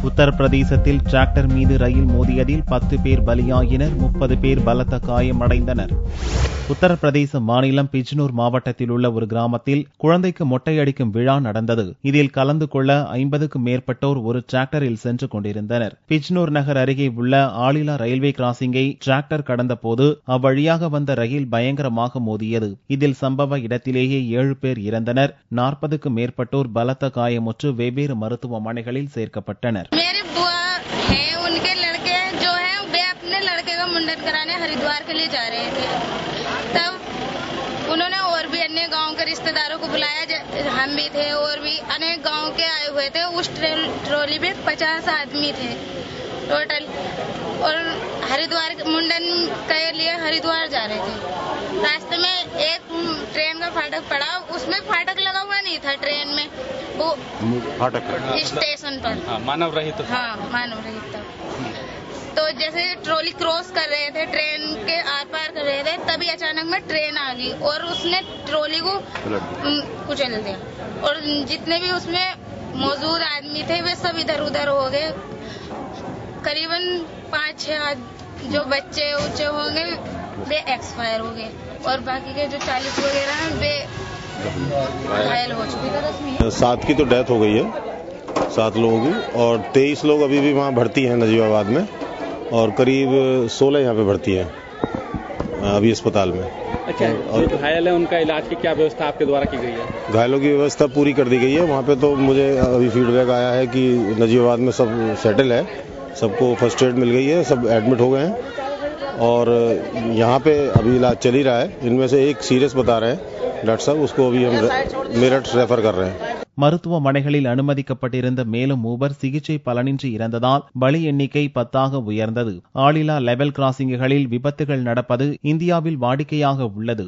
உத்தரப்பிரதேசத்தில் டிராக்டர் மீது ரயில் மோதியதில் 10 பேர் பலியாகினர், 30 பேர் பலத்த காயமடைந்தனர். உத்தரப்பிரதேச மாநிலம் பிஜ்னூர் மாவட்டத்தில் உள்ள ஒரு கிராமத்தில் குழந்தைக்கு மொட்டையடிக்கும் விழா நடந்தது. இதில் கலந்து கொள்ள 50க்கும் மேற்பட்டோர் ஒரு டிராக்டரில் சென்று கொண்டிருந்தனர். பிஜ்னூர் நகர் அருகே உள்ள ஆளில்லா ரயில்வே கிராசிங்கை டிராக்டர் கடந்த போது அவ்வழியாக வந்த ரயில் பயங்கரமாக மோதியது. இதில் சம்பவ இடத்திலேயே 7 பேர் இறந்தனர், 40க்கும் மேற்பட்டோர் பலத்த காயமுற்று வெவ்வேறு மருத்துவமனைகளில் சேர்க்கப்பட்டனர். मेरे बुआ हैं, उनके लड़के जो हैं वे अपने लड़के का मुंडन कराने हरिद्वार के लिए जा रहे थे। तब उन्होंने और भी अन्य गांव के रिश्तेदारों को बुलाया, हम भी थे और भी अनेक गांव के आए हुए थे। उस ट्रॉली में 50 आदमी थे टोटल और हरिद्वार मुंडन के लिए हरिद्वार जा रहे थे। रास्ते में एक ट्रेन का फाटक पड़ा, उसमें फाटक लगा हुआ नहीं था ट्रेन में, वो फाटक स्टेशन पर मानव रहित था। हाँ, मानव रहित था। तो जैसे ट्रॉली क्रॉस कर रहे थे, ट्रेन के आर पार कर रहे थे, तभी अचानक में ट्रेन आ गई और उसने ट्रॉली को कुचल दिया और जितने भी उसमें मौजूद आदमी थे वे सब इधर उधर हो गए। करीबन 5-6 जो बच्चे उच्चे होंगे वे एक्सपायर हो गए और बाकी के जो 40 वगैरह हैं वे घायल हो चुके थे। 7 की तो डेथ हो गई है, 7 लोगों की, और 23 लोग अभी भी वहाँ भर्ती हैं नजीबाबाद में, और करीब 16 यहाँ पे भर्ती हैं अभी अस्पताल में। अच्छा, जो घायल है उनका इलाज की क्या व्यवस्था आपके द्वारा की गई है? घायलों की व्यवस्था पूरी कर दी गई है। वहाँ पे तो मुझे अभी फीडबैक आया है कि नजीबाबाद में सब सेटल है, सबको फर्स्ट एड मिल गई है, सब एडमिट हो गए हैं और यहाँ पे अभी इलाज चल ही रहा है। इनमें से एक सीरियस बता रहे हैं डॉक्टर साहब, उसको अभी हम मेरठ रेफर कर रहे हैं। மருத்துவமனைகளில் அனுமதிக்கப்பட்டிருந்த மேலும் 3 சிகிச்சை பலனின்றி இறந்ததால் பலி எண்ணிக்கை 10ஆக உயர்ந்தது. ஆளில்லா லெவல் கிராசிங்குகளில் விபத்துகள் நடப்பது இந்தியாவில் வாடிக்கையாக உள்ளது.